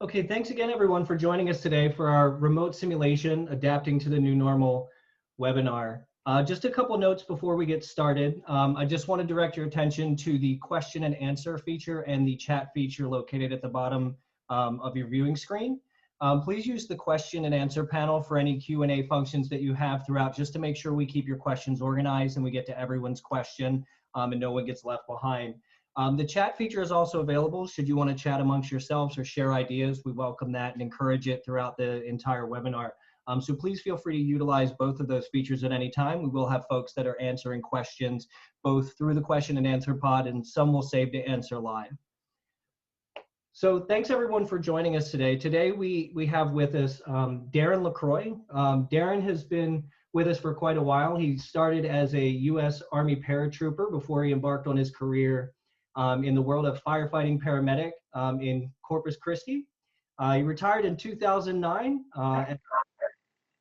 Okay, thanks again, everyone, for joining us today for our remote simulation, adapting to the new normal webinar. Just a couple notes before we get started. I just want to direct your attention to the question and answer feature and the chat feature located at the bottom of your viewing screen. Please use the question and answer panel for any Q&A functions that you have throughout, just to make sure we keep your questions organized and we get to everyone's question and no one gets left behind. The chat feature is also available should you want to chat amongst yourselves or share ideas. We welcome that and encourage it throughout the entire webinar. So please feel free to utilize both of those features at any time. We will have folks that are answering questions both through the question and answer pod, and some will save to answer live. So thanks everyone for joining us today. Today we have with us Darren LaCroix. Darren has been with us for quite a while. He started as a U.S. Army paratrooper before he embarked on his career in the world of firefighting paramedic in Corpus Christi. He retired in 2009,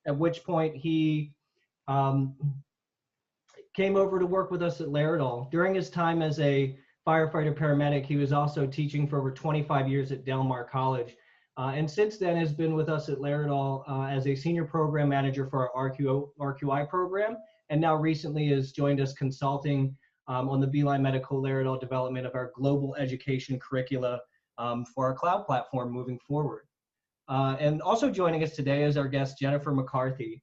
at which point he came over to work with us at Laerdal. During his time as a firefighter paramedic, he was also teaching for over 25 years at Del Mar College. And since then has been with us at Laerdal as a senior program manager for our RQI program, and now recently has joined us consulting on the Beeline Medical Laerdal development of our global education curricula for our cloud platform moving forward. And also joining us today is our guest, Jennifer McCarthy.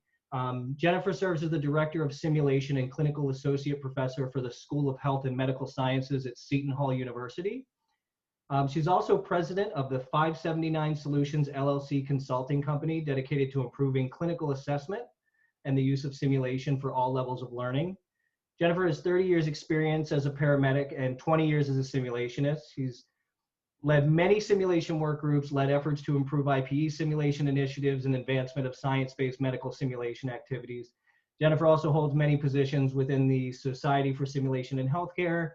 Jennifer serves as the Director of Simulation and Clinical Associate Professor for the School of Health and Medical Sciences at Seton Hall University. She's also president of the 579 Solutions LLC consulting company dedicated to improving clinical assessment and the use of simulation for all levels of learning. Jennifer has 30 years experience as a paramedic and 20 years as a simulationist. She's led many simulation work groups, led efforts to improve IPE simulation initiatives and advancement of science-based medical simulation activities. Jennifer also holds many positions within the Society for Simulation in Healthcare,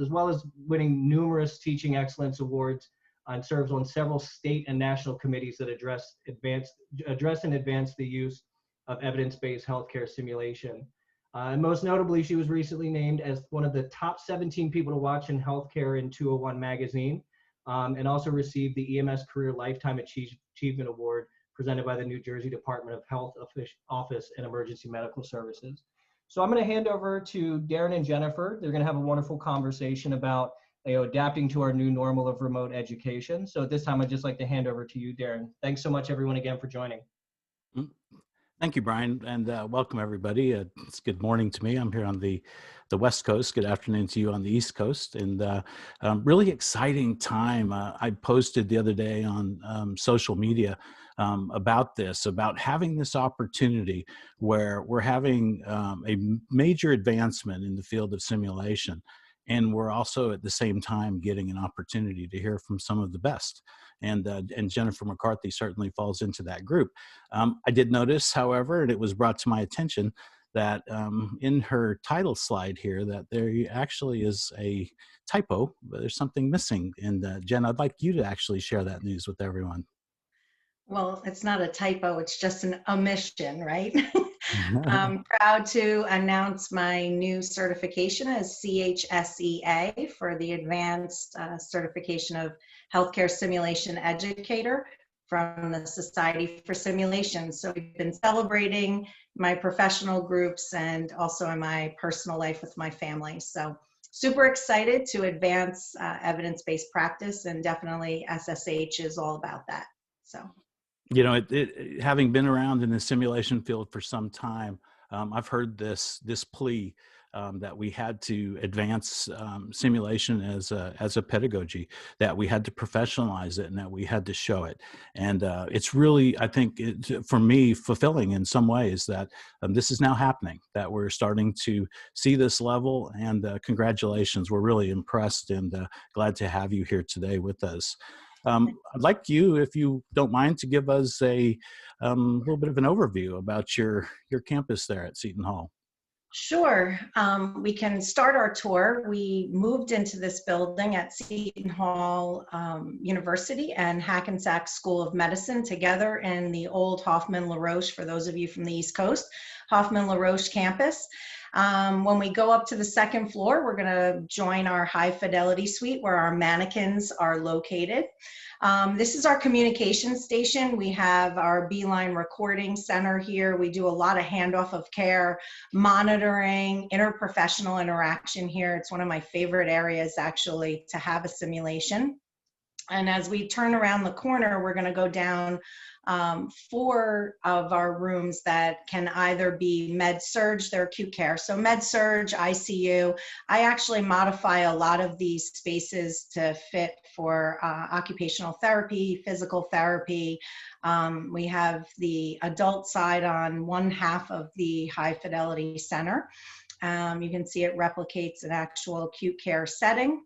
as well as winning numerous teaching excellence awards, and serves on several state and national committees that address and advance the use of evidence-based healthcare simulation. And most notably, she was recently named as one of the top 17 people to watch in healthcare in 201 magazine, and also received the EMS Career Lifetime Achievement Award presented by the New Jersey Department of Health Office and Emergency Medical Services. So I'm going to hand over to Darren and Jennifer. They're going to have a wonderful conversation about adapting to our new normal of remote education. So at this time, I'd just like to hand over to you, Darren. Thanks so much, everyone, again for joining. Thank you, Brian, and welcome everybody. It's good morning to me. I'm here on the West Coast. Good afternoon to you on the East Coast, and really exciting time. I posted the other day on social media about having this opportunity where we're having a major advancement in the field of simulation, and we're also at the same time getting an opportunity to hear from some of the best. And Jennifer McCarthy certainly falls into that group. I did notice, however, and it was brought to my attention that in her title slide here that there actually is a typo. There's something missing. And Jen, I'd like you to actually share that news with everyone. Well, it's not a typo, it's just an omission, right? I'm proud to announce my new certification as CHSEA for the Advanced Certification of Healthcare Simulation Educator from the Society for Simulation. So we've been celebrating my professional groups and also in my personal life with my family. So super excited to advance evidence-based practice, and definitely SSH is all about that. So. You know, having been around in the simulation field for some time, I've heard this plea that we had to advance simulation as a pedagogy, that we had to professionalize it, and that we had to show it. And it's really, I think, for me, fulfilling in some ways that this is now happening, that we're starting to see this level. And congratulations, we're really impressed and glad to have you here today with us. I'd like you, if you don't mind, to give us a little bit of an overview about your campus there at Seton Hall. Sure. We can start our tour. We moved into this building at Seton Hall University and Hackensack School of Medicine together in the old Hoffman-LaRoche, for those of you from the East Coast, Hoffman-LaRoche campus. When we go up to the second floor, we're going to join our Hi-Fidelity suite where our mannequins are located. This is our communication station. We have our Beeline recording center here. We do a lot of handoff of care, monitoring, interprofessional interaction here. It's one of my favorite areas actually to have a simulation. And as we turn around the corner, we're going to go down 4 of our rooms that can either be med-surg, they're acute care. So med-surg, ICU. I actually modify a lot of these spaces to fit for occupational therapy, physical therapy. We have the adult side on one half of the Hi-Fidelity Center. You can see it replicates an actual acute care setting.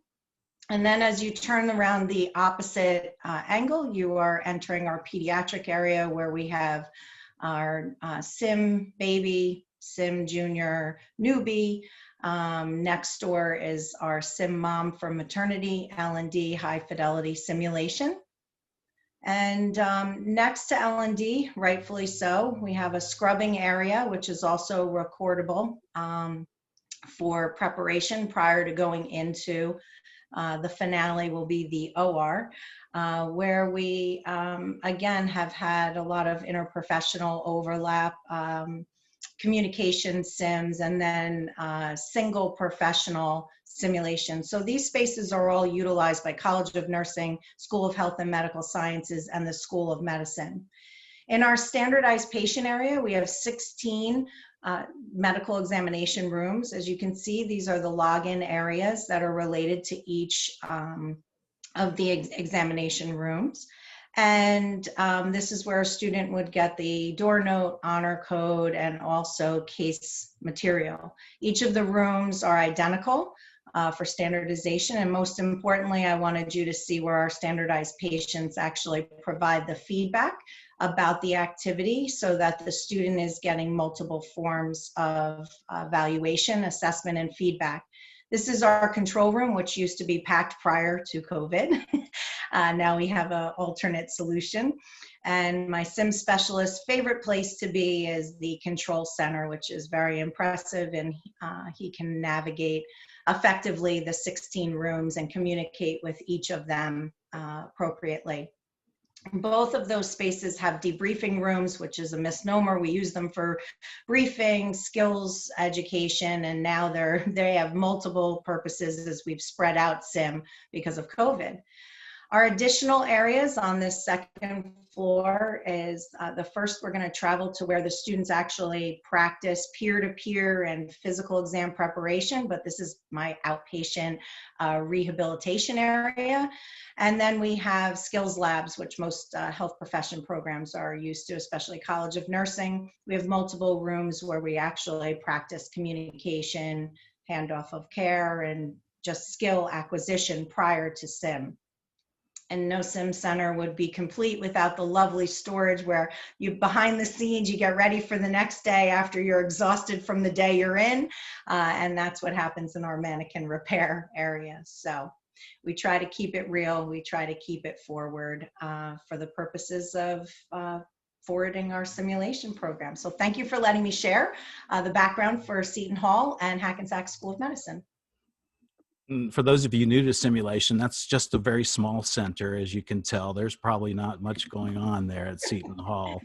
And then as you turn around the opposite angle, you are entering our pediatric area where we have our SIM baby, SIM junior, newbie. Next door is our SIM mom for maternity, L&D, Hi-Fidelity simulation. And next to L&D, rightfully so, we have a scrubbing area, which is also recordable for preparation prior to going into the finale will be the OR, where we, again, have had a lot of interprofessional overlap, communication sims, and then single professional simulation. So these spaces are all utilized by College of Nursing, School of Health and Medical Sciences, and the School of Medicine. In our standardized patient area, we have 16 medical examination rooms. As you can see, these are the login areas that are related to each of the examination rooms. And this is where a student would get the door note, honor code, and also case material. Each of the rooms are identical for standardization. And most importantly, I wanted you to see where our standardized patients actually provide the feedback about the activity so that the student is getting multiple forms of evaluation, assessment, and feedback. This is our control room, which used to be packed prior to COVID. Now we have an alternate solution. And my sim specialist's favorite place to be is the control center, which is very impressive, and he can navigate effectively the 16 rooms and communicate with each of them appropriately. Both of those spaces have debriefing rooms, which is a misnomer. We use them for briefing, skills education, and now they have multiple purposes as we've spread out SIM because of COVID. Our additional areas on this second floor is the first, we're going to travel to where the students actually practice peer-to-peer and physical exam preparation, but this is my outpatient rehabilitation area. And then we have skills labs, which most health profession programs are used to, especially College of Nursing. We have multiple rooms where we actually practice communication, handoff of care, and just skill acquisition prior to SIM. And no sim center would be complete without the lovely storage where you behind the scenes, you get ready for the next day after you're exhausted from the day you're in. And that's what happens in our mannequin repair area. So we try to keep it real. We try to keep it forward for the purposes of forwarding our simulation program. So thank you for letting me share the background for Seton Hall and Hackensack School of Medicine. For those of you new to simulation, that's just a very small center. As you can tell, there's probably not much going on there at Seton Hall.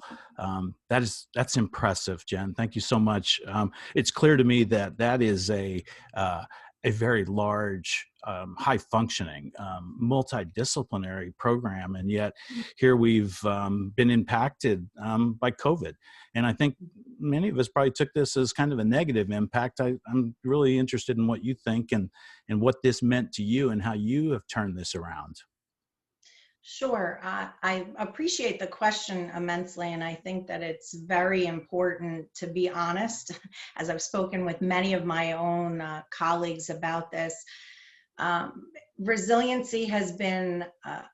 That's impressive, Jen. Thank you so much. It's clear to me that that is a very large, high-functioning, multidisciplinary program, and yet here we've been impacted by COVID. And I think many of us probably took this as kind of a negative impact. I'm really interested in what you think and what this meant to you and how you have turned this around. Sure. I appreciate the question immensely, and I think that it's very important to be honest, as I've spoken with many of my own colleagues about this. Resiliency has been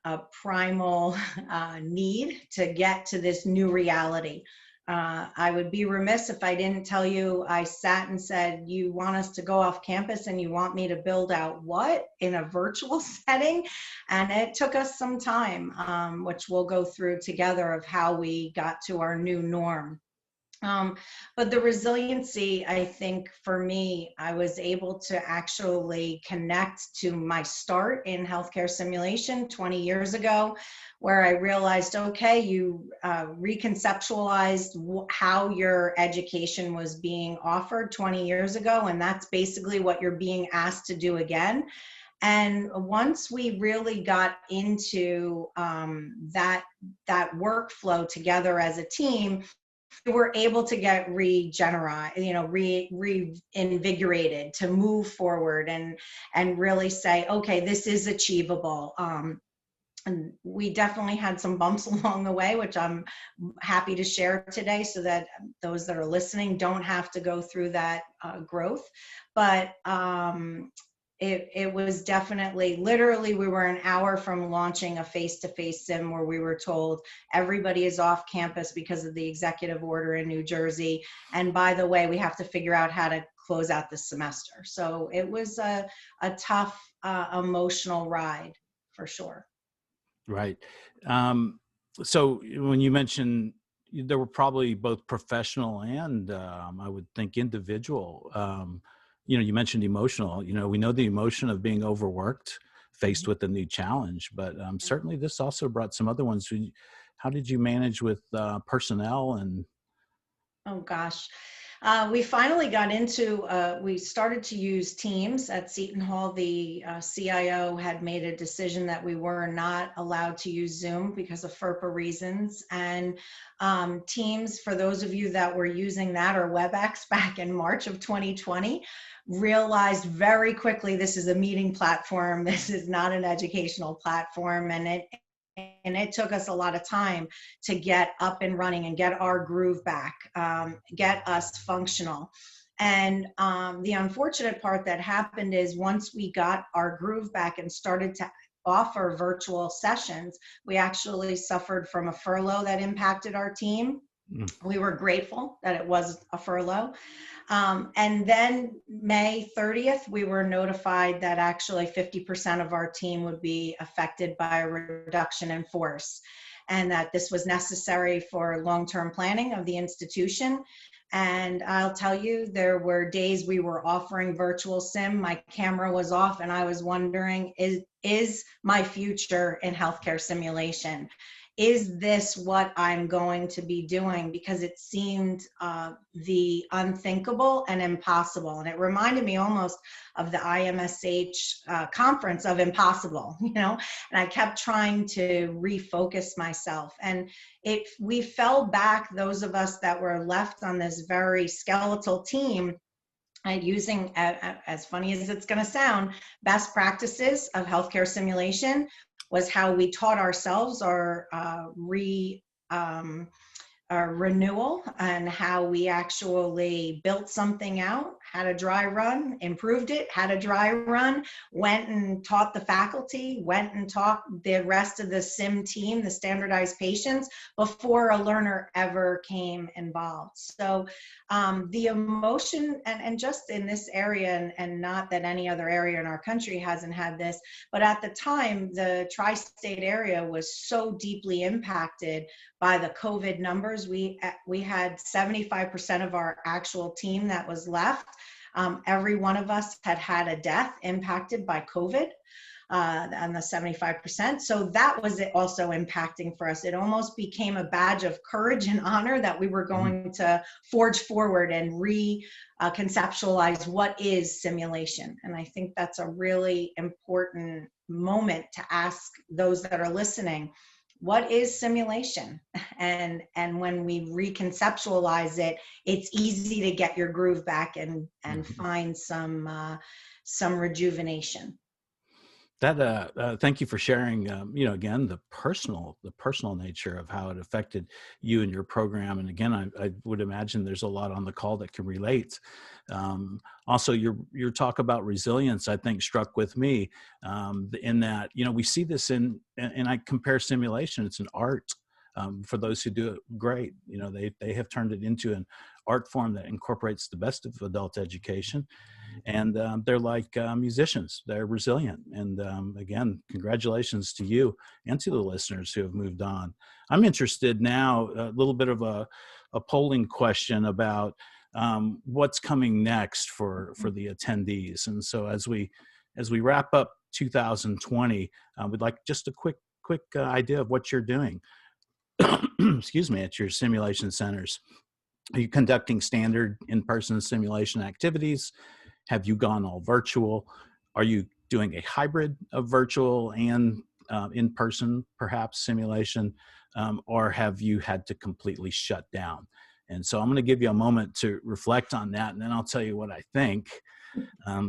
a primal need to get to this new reality. I would be remiss if I didn't tell you, I sat and said, you want us to go off campus and you want me to build out what in a virtual setting? And it took us some time, which we'll go through together, of how we got to our new norm. But the resiliency, I think for me, I was able to actually connect to my start in healthcare simulation 20 years ago, where I realized, okay, you reconceptualized how your education was being offered 20 years ago, and that's basically what you're being asked to do again. And once we really got into that workflow together as a team, we were able to get reinvigorated to move forward and really say, okay, this is achievable. And we definitely had some bumps along the way, which I'm happy to share today so that those that are listening don't have to go through that growth. But it was definitely, literally, we were an hour from launching a face-to-face sim where we were told everybody is off campus because of the executive order in New Jersey. And by the way, we have to figure out how to close out the semester. So it was a tough emotional ride for sure. Right. So when you mentioned there were probably both professional and I would think individual, you mentioned emotional, we know the emotion of being overworked, faced with a new challenge, but certainly this also brought some other ones. How did you manage with personnel and? Oh gosh. We finally got into, we started to use Teams at Seton Hall. The CIO had made a decision that we were not allowed to use Zoom because of FERPA reasons. And Teams, for those of you that were using that, or WebEx back in March of 2020, realized very quickly this is a meeting platform. This is not an educational platform. And it took us a lot of time to get up and running and get our groove back, get us functional. And the unfortunate part that happened is once we got our groove back and started to offer virtual sessions, we actually suffered from a furlough that impacted our team. We were grateful that it was a furlough. And then May 30th, we were notified that actually 50% of our team would be affected by a reduction in force, and that this was necessary for long-term planning of the institution. And I'll tell you, there were days we were offering virtual sim, my camera was off, and I was wondering, is my future in healthcare simulation? Is this what I'm going to be doing? Because it seemed the unthinkable and impossible. And it reminded me almost of the IMSH conference of impossible, and I kept trying to refocus myself. And we fell back, those of us that were left on this very skeletal team, and using, as funny as it's going to sound, best practices of healthcare simulation was how we taught ourselves our renewal, and how we actually built something out, had a dry run, improved it, had a dry run, went and taught the faculty, went and taught the rest of the sim team, the standardized patients, before a learner ever came involved. So the emotion, and just in this area, and not that any other area in our country hasn't had this, but at the time, the tri-state area was so deeply impacted by the COVID numbers. We had 75% of our actual team that was left. Every one of us had a death impacted by COVID, on the 75%. So that was also impacting for us. It almost became a badge of courage and honor that we were going to forge forward and reconceptualize what is simulation. And I think that's a really important moment to ask those that are listening, what is simulation? And when we reconceptualize it, it's easy to get your groove back and find some rejuvenation. That thank you for sharing. Again, the personal nature of how it affected you and your program. And again, I would imagine there's a lot on the call that can relate. Also, your talk about resilience, I think, struck with me in that we see this and I compare simulation. It's an art. For those who do it great, they have turned it into an art form that incorporates the best of adult education. And they're like musicians. They're resilient. And again, congratulations to you and to the listeners who have moved on. I'm interested now, a little bit of a a polling question about what's coming next for the attendees. And so as we wrap up 2020, we'd like just a quick idea of what you're doing. Excuse me, at your simulation centers. Are you conducting standard in-person simulation activities? Have you gone all virtual? Are you doing a hybrid of virtual and in-person, perhaps, simulation? Or have you had to completely shut down? And so I'm going to give you a moment to reflect on that, and then I'll tell you what I think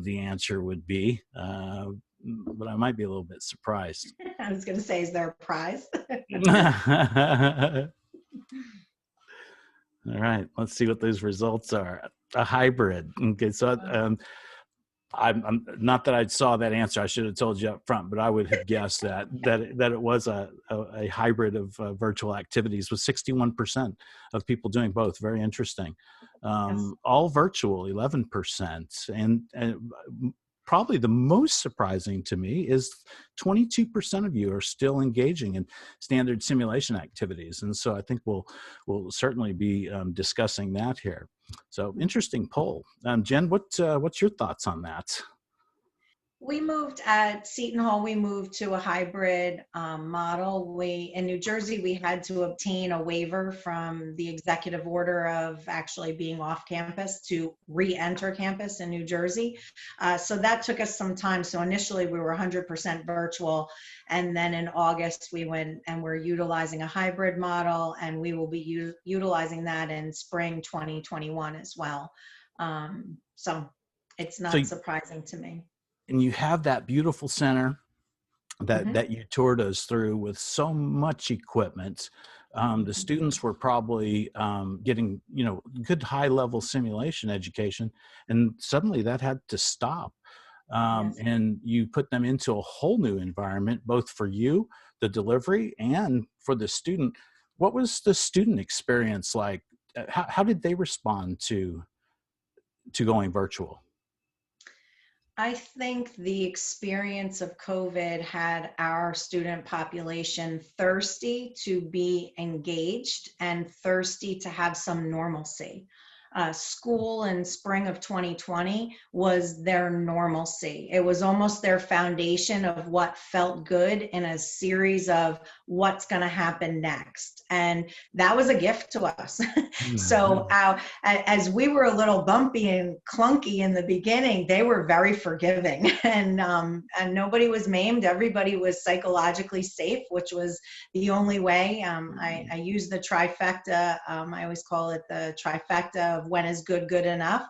the answer would be. But I might be a little bit surprised. I was going to say, is there a prize? All right, let's see what those results are. A hybrid. Okay, so I'm not that I saw that answer. I should have told you up front, but I would have guessed that it was a hybrid of virtual activities, with 61% of people doing both. Very interesting. Yes. All virtual, 11%, and probably the most surprising to me is 22% of you are still engaging in standard simulation activities. And so I think we'll certainly be discussing that here. So interesting poll. Jen, what's your thoughts on that? We moved at Seton Hall, we moved to a hybrid model. In New Jersey, we had to obtain a waiver from the executive order of actually being off campus to re-enter campus in New Jersey. So that took us some time. So initially we were 100% virtual. And then in August, we went and we're utilizing a hybrid model, and we will be utilizing that in spring 2021 as well. So it's not surprising to me. And you have that beautiful center that, that you toured us through with so much equipment. The students were probably getting, good high-level simulation education, and suddenly that had to stop. Yes. And you put them into a whole new environment, both for you, the delivery, and for the student. What was the student experience like? How did they respond to going virtual? I think the experience of COVID had our student population thirsty to be engaged and thirsty to have some normalcy. School in spring of 2020 was their normalcy. It was almost their foundation of what felt good in a series of what's going to happen next. And that was a gift to us. So as we were a little bumpy and clunky in the beginning, they were very forgiving, and nobody was maimed. Everybody was psychologically safe, which was the only way. I use the trifecta. I always call it the trifecta of when is good enough.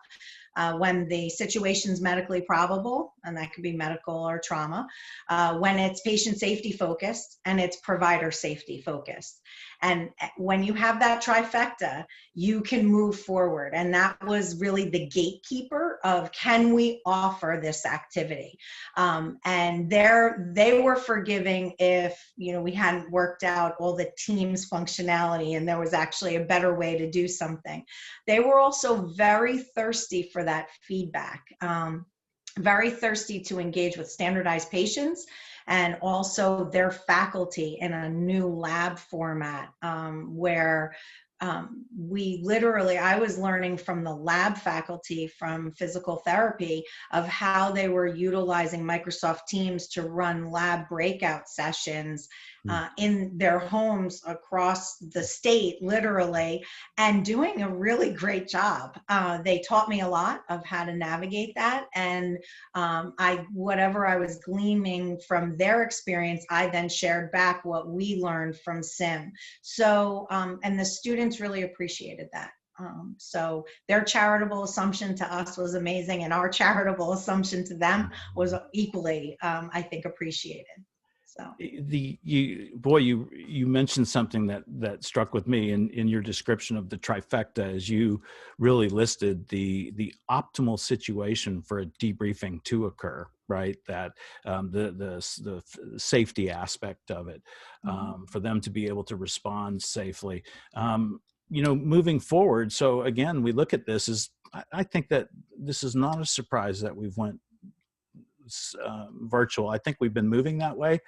When the situation's medically probable, and that could be medical or trauma, when it's patient safety focused, and it's provider safety focused. And when you have that trifecta, you can move forward. And that was really the gatekeeper of, can we offer this activity? And they were forgiving if, we hadn't worked out all the Teams functionality and there was actually a better way to do something. They were also very thirsty for that feedback, very thirsty to engage with standardized patients, and also their faculty in a new lab format, where I was learning from the lab faculty from physical therapy of how they were utilizing Microsoft Teams to run lab breakout sessions in their homes across the state, literally, and doing a really great job. They taught me a lot of how to navigate that, and whatever I was gleaming from their experience, I then shared back what we learned from SIM. So, and the students really appreciated that. So their charitable assumption to us was amazing, and our charitable assumption to them was equally, I think, appreciated. So you mentioned something that struck with me in your description of the trifecta, as you really listed the optimal situation for a debriefing to occur, right? That the safety aspect of it, for them to be able to respond safely. Moving forward. So again, we look at this as, I think that this is not a surprise that we've went virtual. I think we've been moving that way.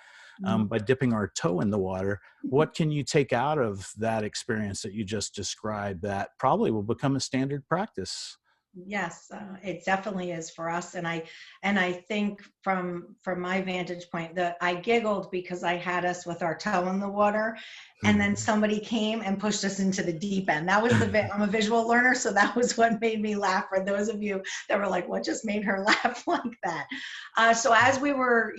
by dipping our toe in the water. What can you take out of that experience that you just described that probably will become a standard practice? Yes, it definitely is for us, and I think from my vantage point that I giggled because I had us with our toe in the water, and then somebody came and pushed us into the deep end. That was I'm a visual learner, so that was what made me laugh. For those of you that were like, "What just made her laugh like that?" So as we were,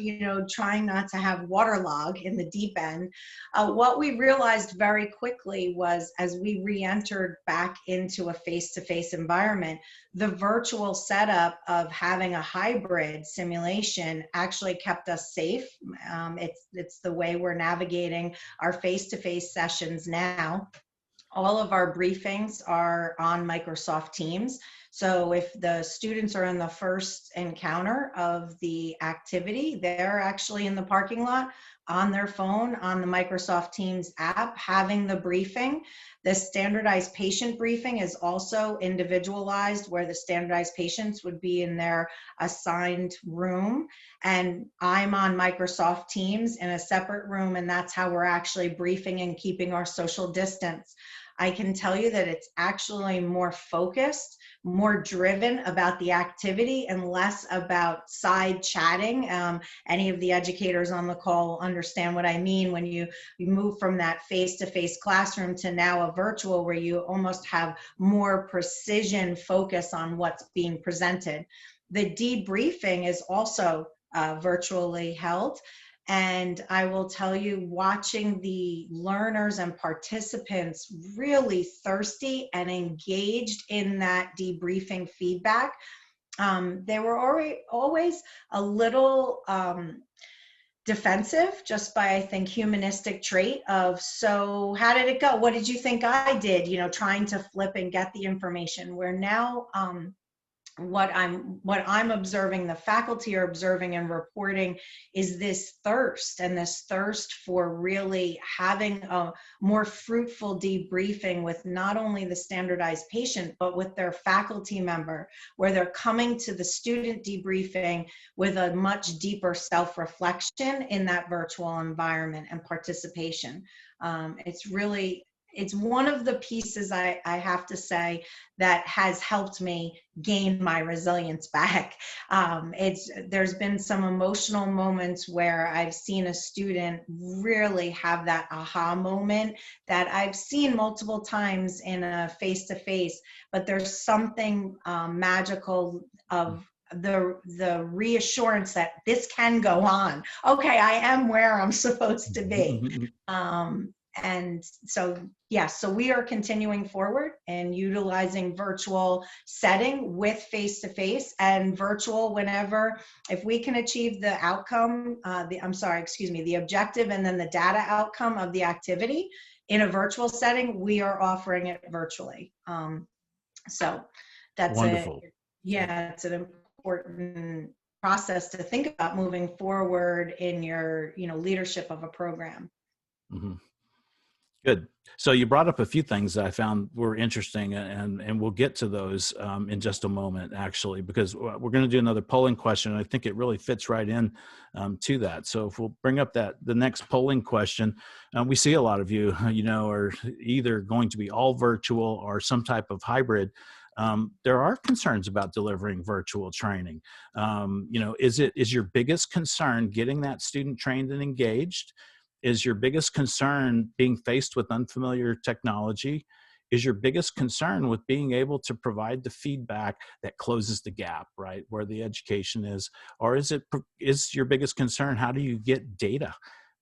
trying not to have waterlog in the deep end, what we realized very quickly was as we re-entered back into a face-to-face environment, the virtual setup of having a hybrid simulation actually kept us safe. It's the way we're navigating our face-to-face sessions now. All of our briefings are on Microsoft Teams. So if the students are in the first encounter of the activity, they're actually in the parking lot on their phone, on the Microsoft Teams app, having the briefing. The standardized patient briefing is also individualized, where the standardized patients would be in their assigned room. And I'm on Microsoft Teams in a separate room, and that's how we're actually briefing and keeping our social distance. I can tell you that it's actually more focused, more driven about the activity and less about side chatting. Any of the educators on the call understand what I mean when you move from that face-to-face classroom to now a virtual, where you almost have more precision focus on what's being presented. The debriefing is also virtually held. And I will tell you, watching the learners and participants really thirsty and engaged in that debriefing feedback, they were always a little defensive, just by, I think, humanistic trait of, so how did it go? What did you think I did? Trying to flip and get the information. Where now, what I'm observing, the faculty are observing and reporting, is this thirst for really having a more fruitful debriefing with not only the standardized patient, but with their faculty member, where they're coming to the student debriefing with a much deeper self-reflection in that virtual environment and participation. It's one of the pieces I have to say that has helped me gain my resilience back. There's been some emotional moments where I've seen a student really have that aha moment that I've seen multiple times in a face-to-face, but there's something magical of the reassurance that this can go on. Okay, I am where I'm supposed to be. And so, yes, so we are continuing forward and utilizing virtual setting with face-to-face, and virtual whenever, if we can achieve the outcome, the objective and then the data outcome of the activity in a virtual setting, we are offering it virtually. So that's wonderful. It's an important process to think about moving forward in your, leadership of a program. Mm-hmm. Good. So you brought up a few things that I found were interesting, and we'll get to those in just a moment, actually, because we're going to do another polling question. And I think it really fits right in to that. So if we'll bring up the next polling question, we see a lot of you, are either going to be all virtual or some type of hybrid. There are concerns about delivering virtual training. Is your biggest concern getting that student trained and engaged? Is your biggest concern being faced with unfamiliar technology? Is your biggest concern with being able to provide the feedback that closes the gap, right, where the education is? Or is your biggest concern, how do you get data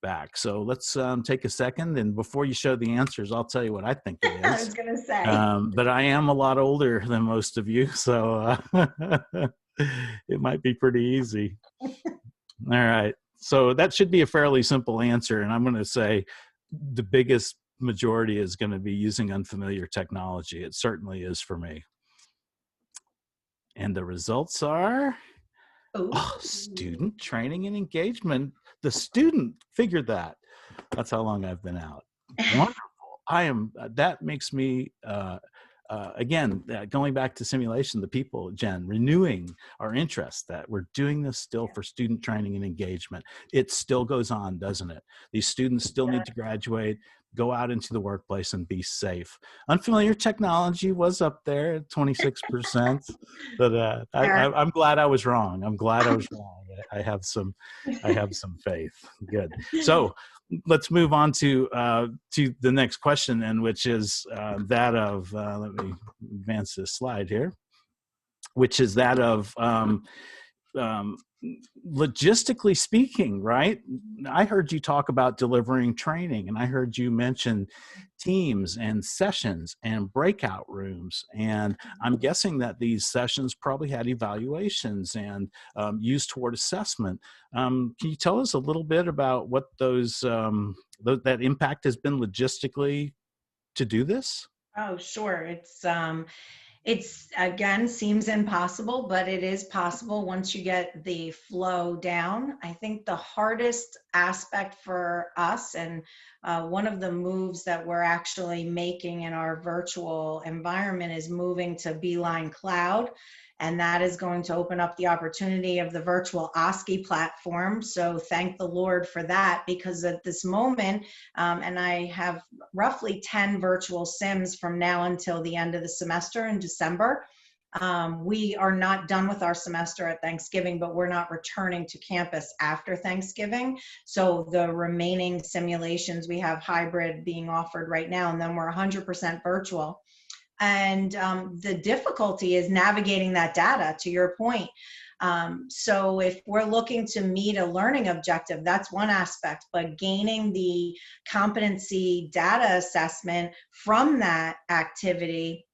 back? So let's take a second, and before you show the answers, I'll tell you what I think it is. I was going to say. But I am a lot older than most of you, so it might be pretty easy. All right. So that should be a fairly simple answer. And I'm going to say the biggest majority is going to be using unfamiliar technology. It certainly is for me. And the results are student training and engagement. The student figured that. That's how long I've been out. Wonderful. That makes me again, going back to simulation, the people, Jen, renewing our interest that we're doing this still for student training and engagement. It still goes on, doesn't it? These students still need to graduate, go out into the workplace and be safe. Unfamiliar technology was up there at 26%, but I'm glad I was wrong. I'm glad I was wrong. I have some faith. Good. So let's move on to the next question, and which is that of let me advance this slide here, which is that of logistically speaking, right? I heard you talk about delivering training, and I heard you mention teams and sessions and breakout rooms. And I'm guessing that these sessions probably had evaluations and used toward assessment. Can you tell us a little bit about what those that impact has been logistically to do this? Oh, sure. It's again seems impossible, but it is possible once you get the flow down. I think the hardest aspect for us, and one of the moves that we're actually making in our virtual environment, is moving to Beeline Cloud. And that is going to open up the opportunity of the virtual OSCE platform. So thank the Lord for that, because at this moment, and I have roughly 10 virtual sims from now until the end of the semester in December. We are not done with our semester at Thanksgiving, but we're not returning to campus after Thanksgiving. So the remaining simulations, we have hybrid being offered right now, and then we're 100% virtual. And the difficulty is navigating that data, to your point. So if we're looking to meet a learning objective, that's one aspect, but gaining the competency data assessment from that activity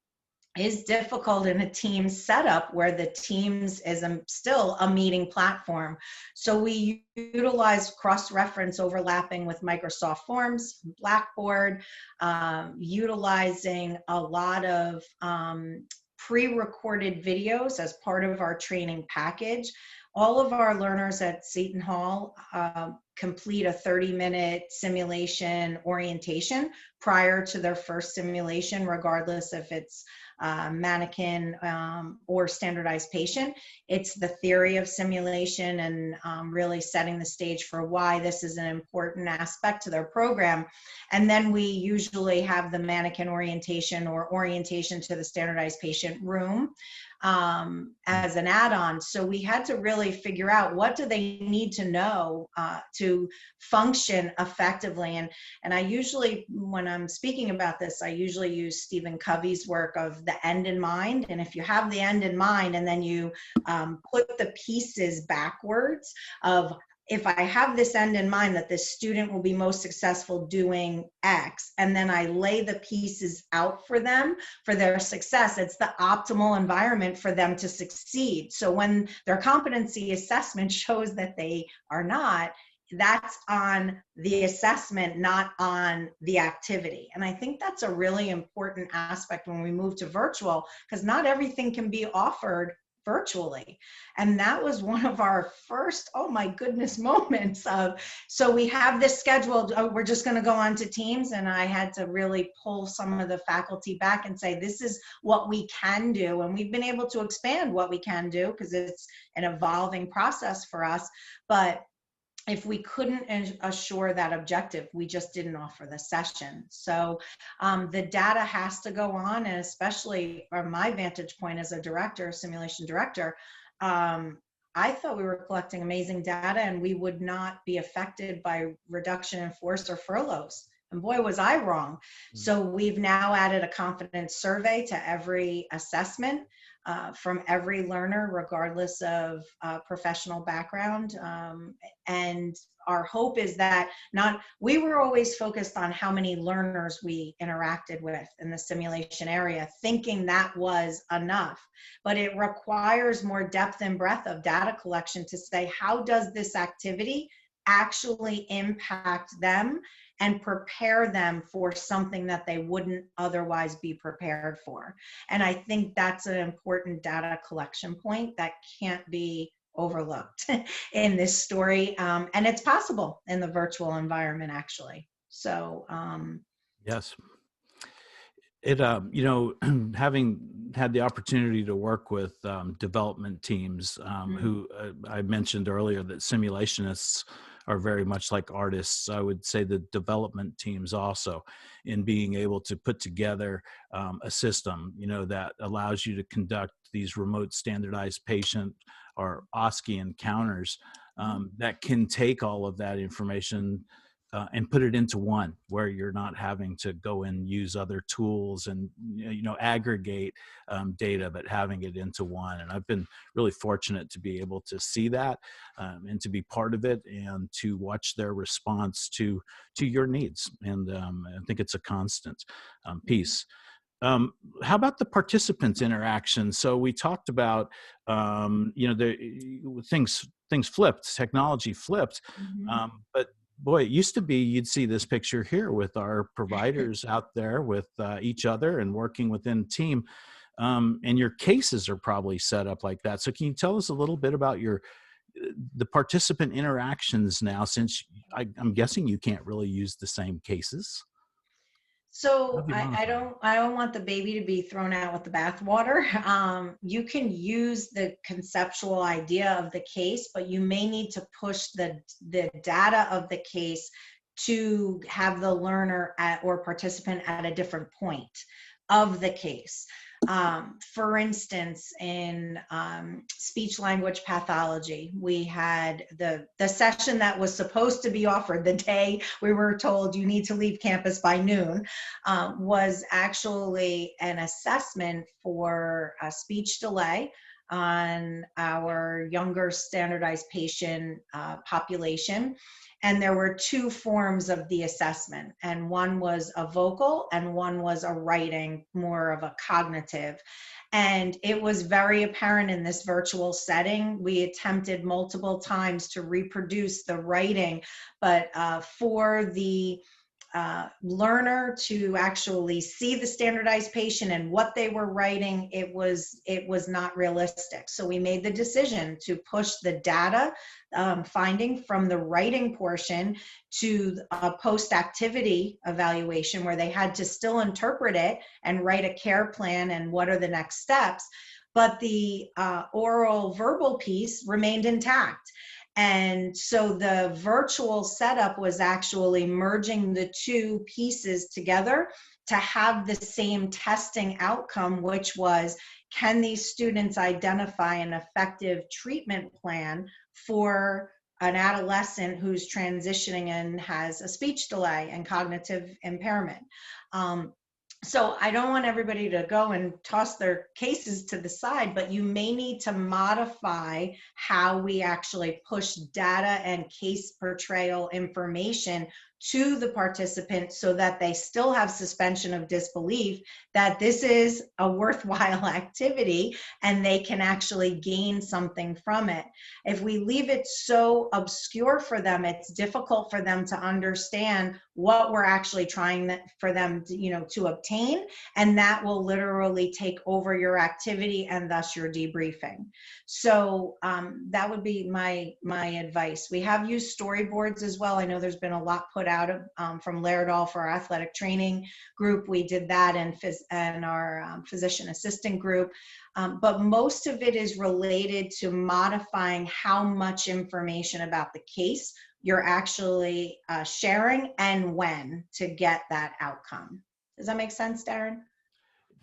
is difficult in a team setup where the Teams is still a meeting platform. So we utilize cross-reference overlapping with Microsoft Forms, Blackboard, utilizing a lot of pre-recorded videos as part of our training package. All of our learners at Seton Hall complete a 30-minute simulation orientation prior to their first simulation, regardless if it's mannequin or standardized patient. It's the theory of simulation and really setting the stage for why this is an important aspect to their program. And then we usually have the mannequin orientation or orientation to the standardized patient room as an add-on. So we had to really figure out, what do they need to know to function effectively. And I usually, when I'm speaking about this, I usually use Stephen Covey's work of the end in mind. And if you have the end in mind and then you put the pieces backwards of, if I have this end in mind that this student will be most successful doing X, and then I lay the pieces out for them for their success, it's the optimal environment for them to succeed. So when their competency assessment shows that they are not, that's on the assessment, not on the activity. And I think that's a really important aspect when we move to virtual, because not everything can be offered virtually. And that was one of our first, oh my goodness, moments of, so we have this scheduled, oh, we're just going to go on to Teams. And I had to really pull some of the faculty back and say, this is what we can do. And we've been able to expand what we can do because it's an evolving process for us. But if we couldn't assure that objective, we just didn't offer the session. So the data has to go on, and especially from my vantage point as a director, simulation director, I thought we were collecting amazing data and we would not be affected by reduction in force or furloughs. And boy, was I wrong. So we've now added a confidence survey to every assessment. From every learner, regardless of professional background. And our hope is that we were always focused on how many learners we interacted with in the simulation area, thinking that was enough. But it requires more depth and breadth of data collection to say, how does this activity actually impact them and prepare them for something that they wouldn't otherwise be prepared for. And I think that's an important data collection point that can't be overlooked in this story. And it's possible in the virtual environment, actually. So yes. It, you know, having had the opportunity to work with development teams who I mentioned earlier that simulationists are very much like artists. I would say the development teams also in being able to put together a system, you know, that allows you to conduct these remote standardized patient or OSCE encounters that can take all of that information and put it into one where you're not having to go and use other tools and you know aggregate data, but having it into one. And I've been really fortunate to be able to see that and to be part of it and to watch their response to your needs. And I think it's a constant piece. How about the participants interaction? So we talked about, you know, the things flipped, technology flipped, but boy, it used to be you'd see this picture here with our providers out there with each other and working within a team, and your cases are probably set up like that. So can you tell us a little bit about the participant interactions now, since I'm guessing you can't really use the same cases? So I don't want the baby to be thrown out with the bathwater. You can use the conceptual idea of the case, but you may need to push the data of the case to have the learner or participant at a different point of the case. For instance, in speech language pathology, we had the session that was supposed to be offered the day we were told you need to leave campus by noon, was actually an assessment for a speech delay on our younger standardized patient population. And there were two forms of the assessment, and one was a vocal and one was a writing, more of a cognitive. And it was very apparent in this virtual setting. We attempted multiple times to reproduce the writing, but for the learner to actually see the standardized patient and what they were writing, it was not realistic. So we made the decision to push the data finding from the writing portion to a post-activity evaluation where they had to still interpret it and write a care plan and what are the next steps. But the oral verbal piece remained intact. And so the virtual setup was actually merging the two pieces together to have the same testing outcome, which was, can these students identify an effective treatment plan for an adolescent who's transitioning and has a speech delay and cognitive impairment? So I don't want everybody to go and toss their cases to the side, but you may need to modify how we actually push data and case portrayal information to the participant so that they still have suspension of disbelief that this is a worthwhile activity and they can actually gain something from it. If we leave it so obscure for them, it's difficult for them to understand what we're actually trying for them to, to obtain, and that will literally take over your activity and thus your debriefing. So that would be my advice. We have used storyboards as well. I know there's been a lot put out from Laerdal for our athletic training group. We did that and our physician assistant group. But most of it is related to modifying how much information about the case you're actually sharing and when to get that outcome. Does that make sense, Darren?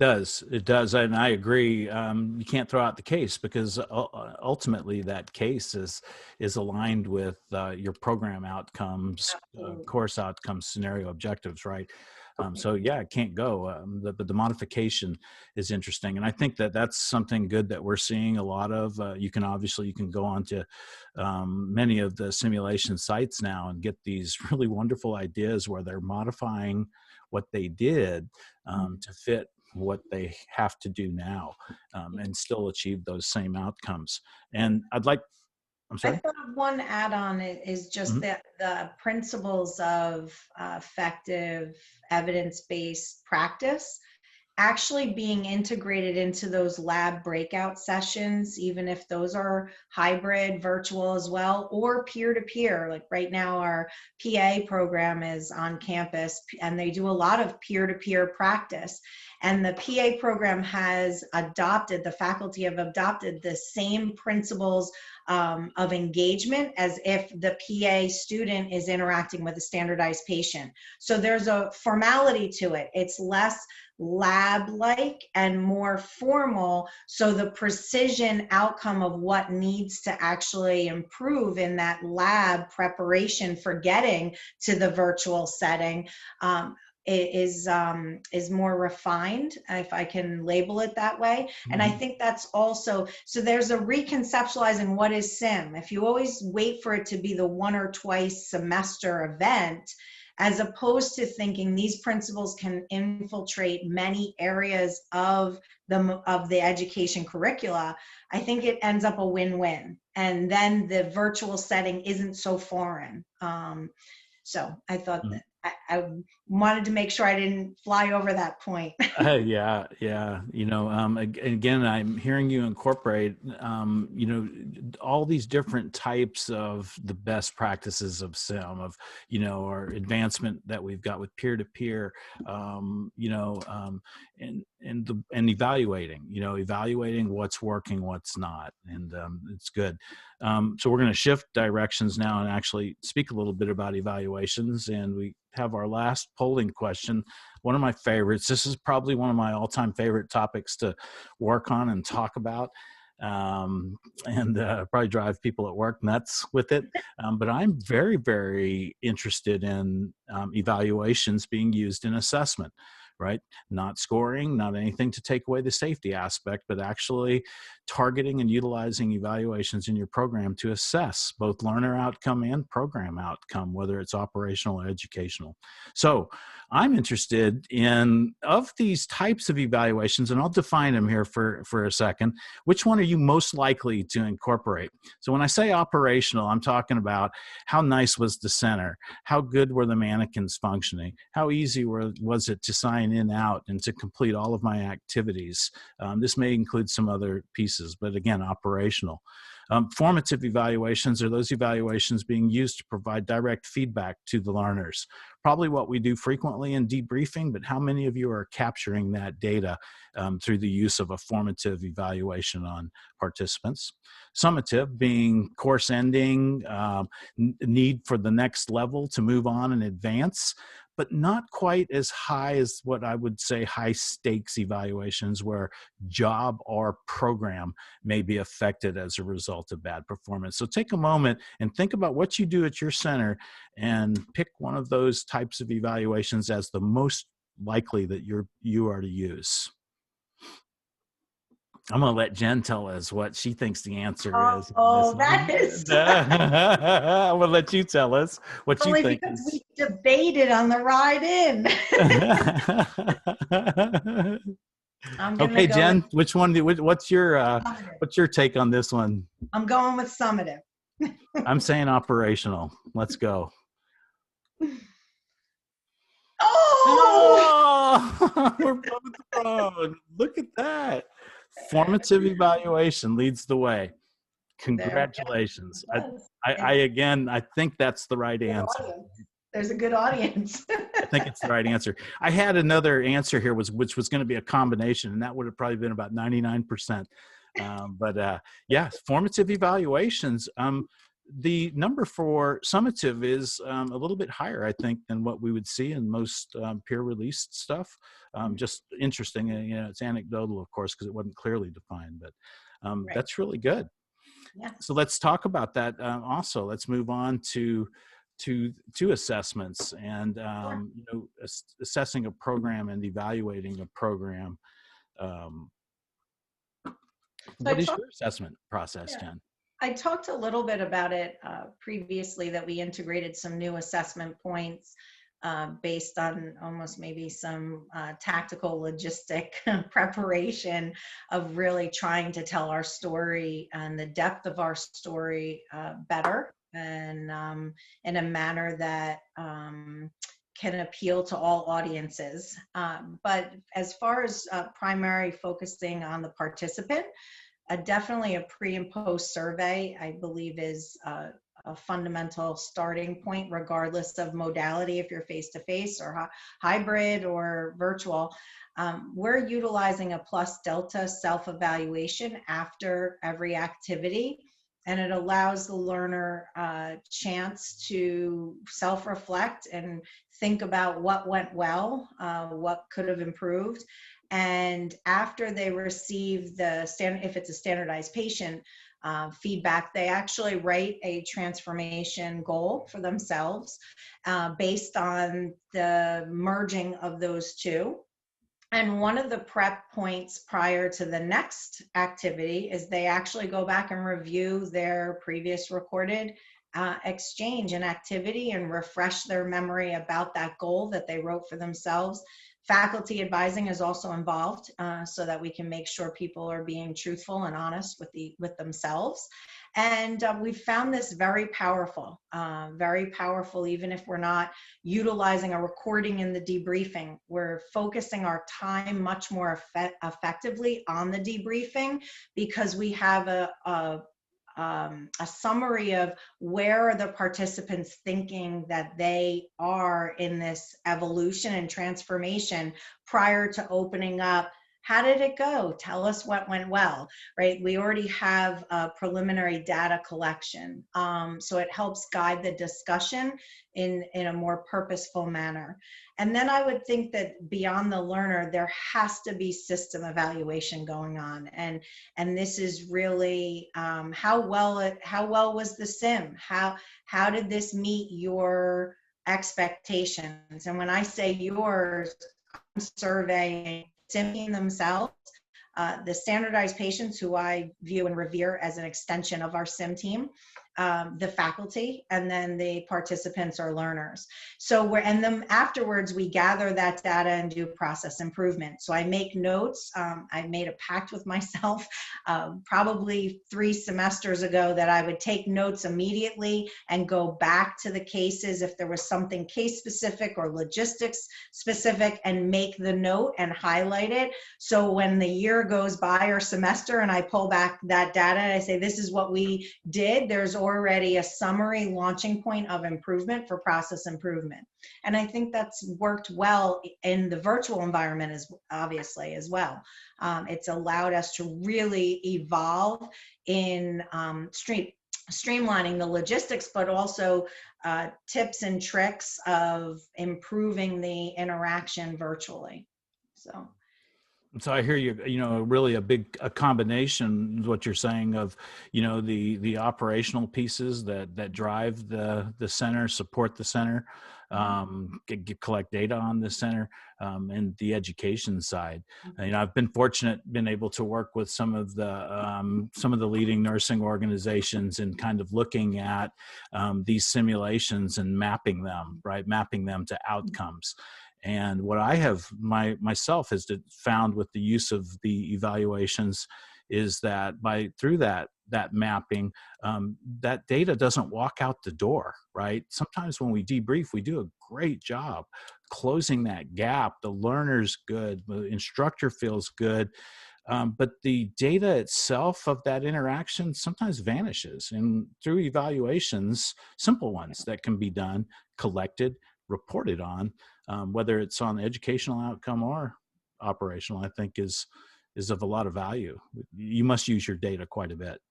It does, and I agree. You can't throw out the case because ultimately that case is aligned with your program outcomes, course outcomes, scenario objectives, right? So yeah, it can't go. But the modification is interesting, and I think that's something good that we're seeing a lot of. You can go on to many of the simulation sites now and get these really wonderful ideas where they're modifying what they did to fit what they have to do now and still achieve those same outcomes. And I'm sorry? I thought one add-on is just that the principles of effective evidence-based practice actually being integrated into those lab breakout sessions, even if those are hybrid, virtual as well, or peer-to-peer. Like right now, our PA program is on campus and they do a lot of peer-to-peer practice. And the PA program has adopted, the faculty have adopted the same principles of engagement as if the PA student is interacting with a standardized patient. So there's a formality to it. It's less lab-like and more formal, so the precision outcome of what needs to actually improve in that lab preparation for getting to the virtual setting is more refined, if I can label it that way. And I think that's also, so there's a reconceptualizing what is SIM. If you always wait for it to be the one or twice semester event, as opposed to thinking these principles can infiltrate many areas of the education curricula, I think it ends up a win-win. And then the virtual setting isn't so foreign. So I thought that I wanted to make sure I didn't fly over that point. Yeah. You know, again, I'm hearing you incorporate, you know, all these different types of the best practices of SIM, of, you know, our advancement that we've got with peer-to-peer, you know, and evaluating, you know, evaluating what's working, what's not, and it's good. So we're going to shift directions now and actually speak a little bit about evaluations, and we have our last polling question, one of my favorites. This is probably one of my all-time favorite topics to work on and talk about, and probably drive people at work nuts with it. But I'm very, very interested in evaluations being used in assessment, right? Not scoring, not anything to take away the safety aspect, but actually targeting and utilizing evaluations in your program to assess both learner outcome and program outcome, whether it's operational or educational. So I'm interested in, of these types of evaluations, and I'll define them here for a second, which one are you most likely to incorporate? So when I say operational, I'm talking about how nice was the center? How good were the mannequins functioning? How easy was it to sign in, out, and to complete all of my activities? This may include some other pieces, but again, operational. Formative evaluations are those evaluations being used to provide direct feedback to the learners. Probably what we do frequently in debriefing, but how many of you are capturing that data through the use of a formative evaluation on participants? Summative being course ending, need for the next level to move on and advance, but not quite as high as what I would say high stakes evaluations, where job or program may be affected as a result of bad performance. So take a moment and think about what you do at your center and pick one of those types of evaluations as the most likely that you are to use. I'm going to let Jen tell us what she thinks the answer is. Oh, that is. I'm going to let you tell us what you think. Because we debated on the ride in. Okay, Jen, which one? What's your take on this one? I'm going with summative. I'm saying operational. Let's go. Oh! We're both wrong. Look at that. Formative evaluation leads the way. Congratulations. I think that's the right answer. There's a good audience. I think it's the right answer. I had another answer here, which was going to be a combination, and that would have probably been about 99%. But yeah, formative evaluations. The number for summative is a little bit higher, I think, than what we would see in most peer-released stuff. Just interesting. You know, it's anecdotal, of course, because it wasn't clearly defined, but right. That's really good. Yeah. So let's talk about that. Also, let's move on to assessments and you know, assessing a program and evaluating a program. What is your assessment process, Jen? I talked a little bit about it previously, that we integrated some new assessment points based on almost maybe some tactical logistic preparation of really trying to tell our story and the depth of our story better, and in a manner that can appeal to all audiences. But as far as primary focusing on the participant, definitely a pre and post survey, I believe, is a fundamental starting point, regardless of modality, if you're face-to-face or hybrid or virtual. We're utilizing a plus delta self-evaluation after every activity, and it allows the learner a chance to self-reflect and think about what went well, what could have improved. And after they receive if it's a standardized patient feedback, they actually write a transformation goal for themselves based on the merging of those two. And one of the prep points prior to the next activity is they actually go back and review their previous recorded exchange and activity and refresh their memory about that goal that they wrote for themselves. Faculty advising is also involved so that we can make sure people are being truthful and honest with themselves. And we've found this very powerful, even if we're not utilizing a recording in the debriefing. We're focusing our time much more effectively on the debriefing, because we have a summary of where are the participants thinking that they are in this evolution and transformation prior to opening up. How did it go? Tell us what went well, right? We already have a preliminary data collection. So it helps guide the discussion in a more purposeful manner. And then I would think that beyond the learner, there has to be system evaluation going on. And this is really how well was the sim? How did this meet your expectations? And when I say yours, I'm surveying simming themselves, the standardized patients, who I view and revere as an extension of our sim team, the faculty, and then the participants or learners. So and then afterwards, we gather that data and do process improvement. So I make notes. I made a pact with myself probably 3 semesters ago that I would take notes immediately and go back to the cases if there was something case specific or logistics specific, and make the note and highlight it. So when the year goes by or semester and I pull back that data and I say, this is what we did, there's already a summary launching point of improvement for process improvement. And I think that's worked well in the virtual environment obviously as well. It's allowed us to really evolve in streamlining the logistics, but also tips and tricks of improving the interaction virtually. So I hear you, really a combination, what you're saying of, the operational pieces that drive the center, support the center, collect data on the center, and the education side. I've been fortunate, been able to work with some of the leading nursing organizations and kind of looking at these simulations and mapping them to outcomes. And what I have myself has found with the use of the evaluations is that through that mapping, that data doesn't walk out the door, right? Sometimes when we debrief, we do a great job closing that gap. The learner's good, the instructor feels good, but the data itself of that interaction sometimes vanishes. And through evaluations, simple ones that can be done, collected, reported on, whether it's on educational outcome or operational, I think is of a lot of value. You must use your data quite a bit.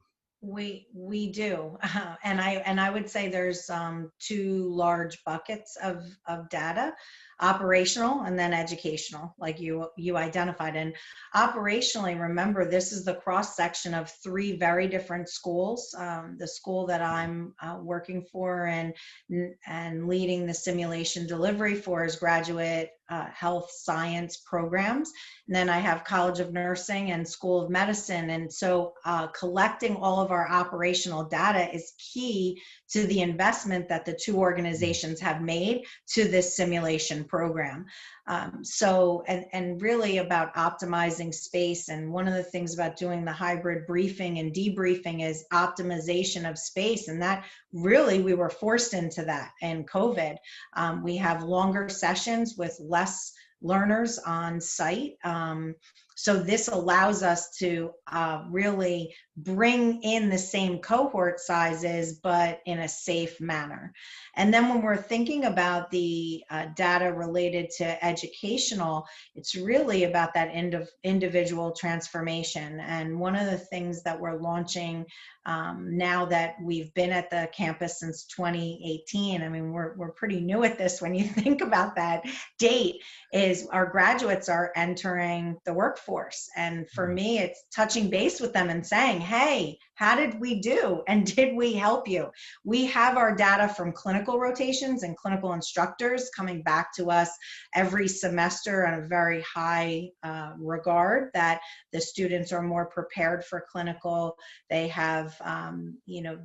We do, and I would say there's 2 large buckets of data: operational and then educational, like you identified. And operationally, remember, this is the cross section of 3 very different schools. The school that I'm working for and leading the simulation delivery for is graduate health science programs. And then I have College of Nursing and School of Medicine. And so collecting all of our operational data is key to the investment that the two organizations have made to this simulation program. And really about optimizing space. And one of the things about doing the hybrid briefing and debriefing is optimization of space. And that really, we were forced into that in COVID. We have longer sessions with less learners on site. So this allows us to really bring in the same cohort sizes, but in a safe manner. And then when we're thinking about the data related to educational, it's really about that individual transformation. And one of the things that we're launching now that we've been at the campus since 2018, I mean, we're pretty new at this when you think about that date, is our graduates are entering the workforce. And for me, it's touching base with them and saying, hey, how did we do? And did we help you? We have our data from clinical rotations and clinical instructors coming back to us every semester on a very high regard, that the students are more prepared for clinical. They have,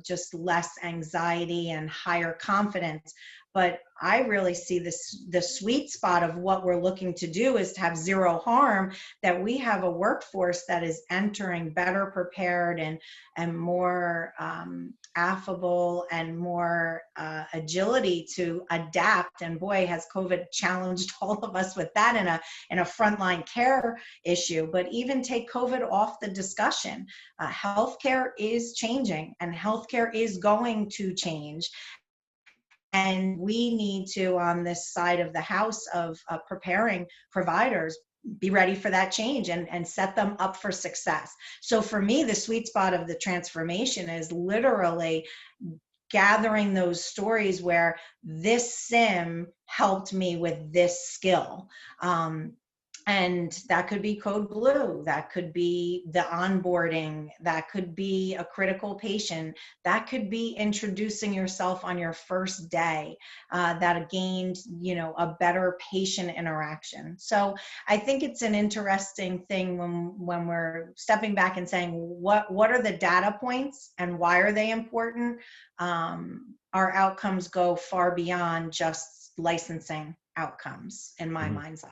just less anxiety and higher confidence. But I really see the sweet spot of what we're looking to do is to have zero harm, that we have a workforce that is entering better prepared and more affable and more agility to adapt. And boy, has COVID challenged all of us with that in a frontline care issue. But even take COVID off the discussion, healthcare is changing and healthcare is going to change. And we need to, on this side of the house of preparing providers, be ready for that change and set them up for success. So for me, the sweet spot of the transformation is literally gathering those stories where this sim helped me with this skill. And that could be Code Blue, that could be the onboarding, that could be a critical patient, that could be introducing yourself on your first day, that gained, a better patient interaction. So I think it's an interesting thing when we're stepping back and saying, what are the data points and why are they important? Our outcomes go far beyond just licensing outcomes in my mind's eye.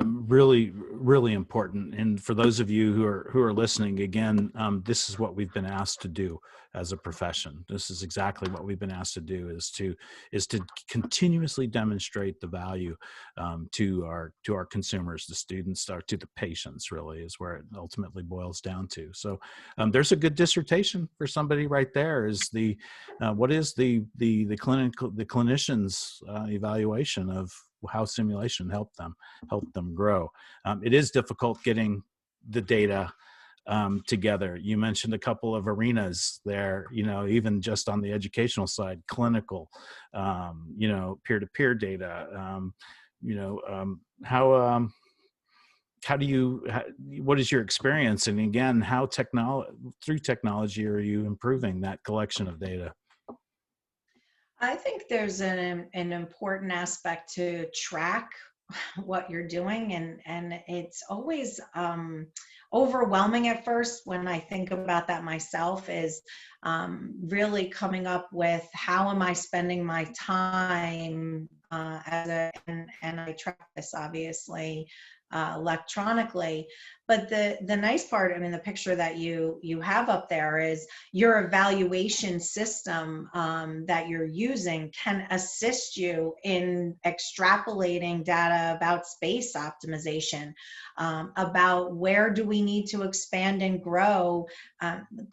Really, really important. And for those of you who are listening, again, this is what we've been asked to do as a profession. This is exactly what we've been asked to do, is to continuously demonstrate the value to our consumers, the students, or to the patients. Really, is where it ultimately boils down to. So, there's a good dissertation for somebody right there. Is what is the clinician's evaluation of how simulation helped them grow. It is difficult getting the data together. You mentioned a couple of arenas there, even just on the educational side, clinical, peer-to-peer data, what is your experience? And again, how through technology are you improving that collection of data? I think there's an important aspect to track what you're doing, and it's always overwhelming at first when I think about that myself, is really coming up with how am I spending my time and I track this obviously electronically. But the nice part, I mean, the picture that you have up there is your evaluation system that you're using can assist you in extrapolating data about space optimization, about where do we need to expand and grow.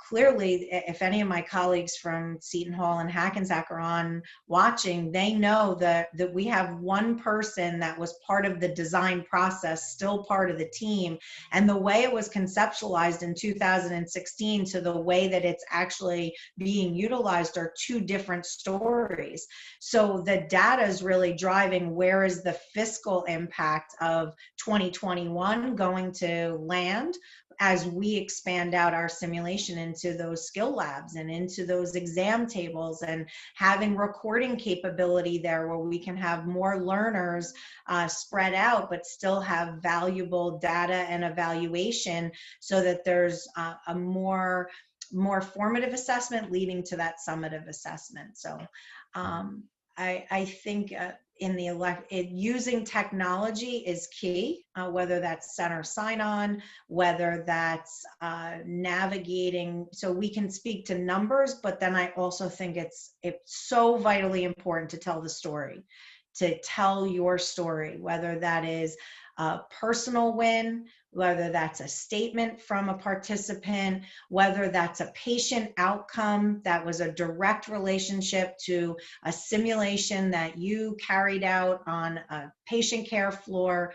Clearly, if any of my colleagues from Seton Hall and Hackensack are on watching, they know that we have one person that was part of the design process, still part of the team. And the way it was conceptualized in 2016 to the way that it's actually being utilized are two different stories. So the data is really driving where is the fiscal impact of 2021 going to land as we expand out our simulation into those skill labs and into those exam tables, and having recording capability there where we can have more learners spread out, but still have valuable data and evaluation, so that there's a more more formative assessment leading to that summative assessment. So I think using technology is key, whether that's center sign-on, whether that's navigating, so we can speak to numbers, but then I also think it's so vitally important to tell the story, to tell your story, whether that is a personal win, whether that's a statement from a participant, whether that's a patient outcome that was a direct relationship to a simulation that you carried out on a patient care floor.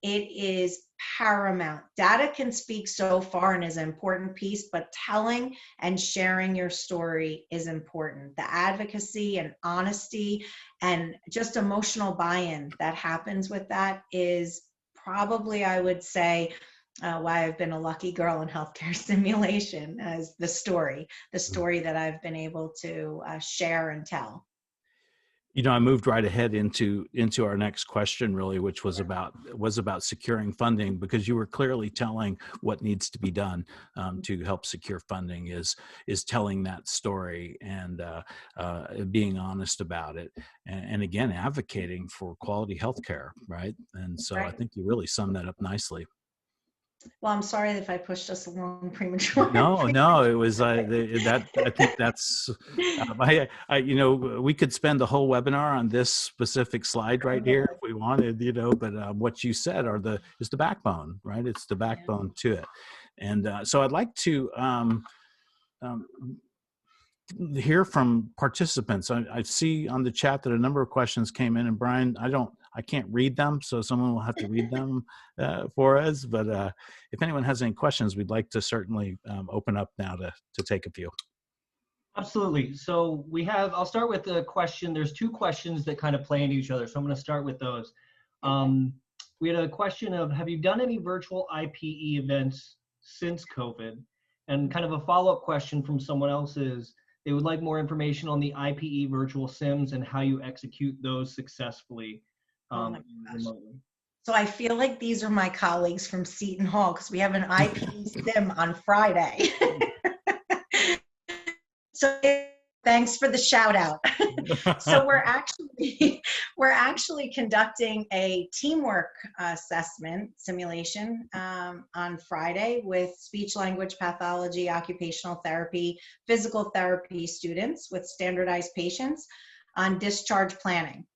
It is paramount. Data can speak so far and is an important piece, but telling and sharing your story is important. The advocacy and honesty and just emotional buy-in that happens with that is probably, I would say, why I've been a lucky girl in healthcare simulation, as the story that I've been able to share and tell. You know, I moved right ahead into our next question, really, which was about securing funding, because you were clearly telling what needs to be done to help secure funding is telling that story and being honest about it, and again advocating for quality healthcare, right? And so I think you really summed that up nicely. Well, I'm sorry if I pushed us along prematurely. No, it was that. I think that's. You know, we could spend the whole webinar on this specific slide right here if we wanted, you know. But what you said is the backbone, right? It's the backbone to it, and so I'd like to hear from participants. I see on the chat that a number of questions came in, and Brian, I can't read them, so someone will have to read them for us. But if anyone has any questions, we'd like to certainly open up now to take a few. Absolutely. So I'll start with the question. There's two questions that kind of play into each other, so I'm going to start with those. We had a question of, have you done any virtual IPE events since COVID? And kind of a follow-up question from someone else is, they would like more information on the IPE virtual sims and how you execute those successfully remotely. So I feel like these are my colleagues from Seton Hall, because we have an IPE sim on Friday. So thanks for the shout out. So we're actually conducting a teamwork assessment simulation on Friday with speech language pathology, occupational therapy, physical therapy students with standardized patients on discharge planning.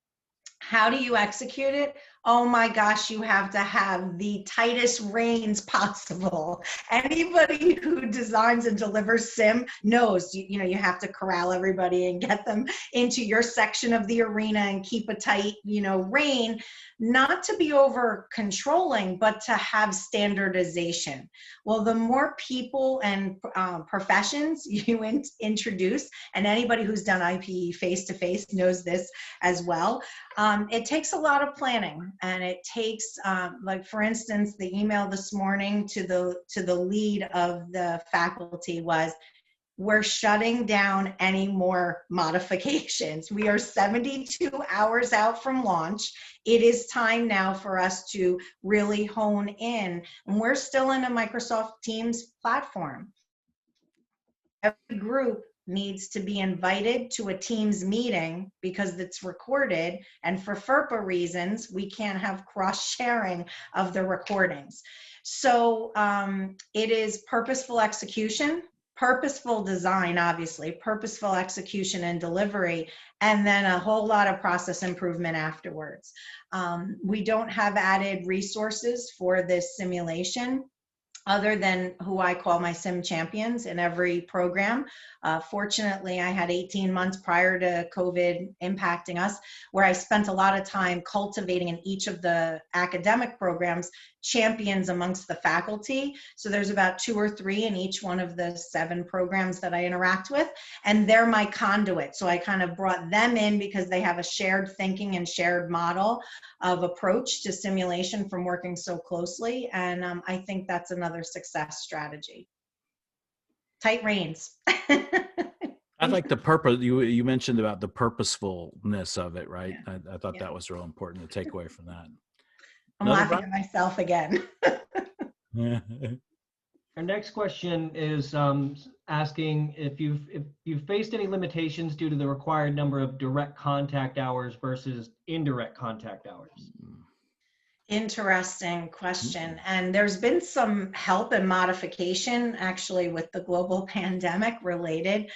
How do you execute it? Oh my gosh, you have to have the tightest reins possible. Anybody who designs and delivers sim knows, you know, you have to corral everybody and get them into your section of the arena and keep a tight, you know, rein, not to be over controlling, but to have standardization. Well, the more people and professions you introduce, and anybody who's done IPE face-to-face knows this as well, it takes a lot of planning, and it takes, like for instance, the email this morning to the lead of the faculty was, we're shutting down any more modifications. We are 72 hours out from launch. It is time now for us to really hone in, and we're still in a Microsoft Teams platform. Every group needs to be invited to a Teams meeting because it's recorded, and for FERPA reasons, we can't have cross-sharing of the recordings. So it is purposeful execution, purposeful design, obviously, purposeful execution and delivery, and then a whole lot of process improvement afterwards. We don't have added resources for this simulation other than who I call my sim champions in every program. Fortunately, I had 18 months prior to COVID impacting us, where I spent a lot of time cultivating in each of the academic programs champions amongst the faculty. So there's about 2 or 3 in each one of the 7 programs that I interact with, and they're my conduit. So I kind of brought them in because they have a shared thinking and shared model of approach to simulation from working so closely. And I think that's another success strategy. Tight reins. I like the purpose. You mentioned about the purposefulness of it, right? Yeah. I thought that was real important to take away from that. I'm laughing at myself again. Our next question is asking if you've faced any limitations due to the required number of direct contact hours versus indirect contact hours. Interesting question. And there's been some help and modification actually with the global pandemic related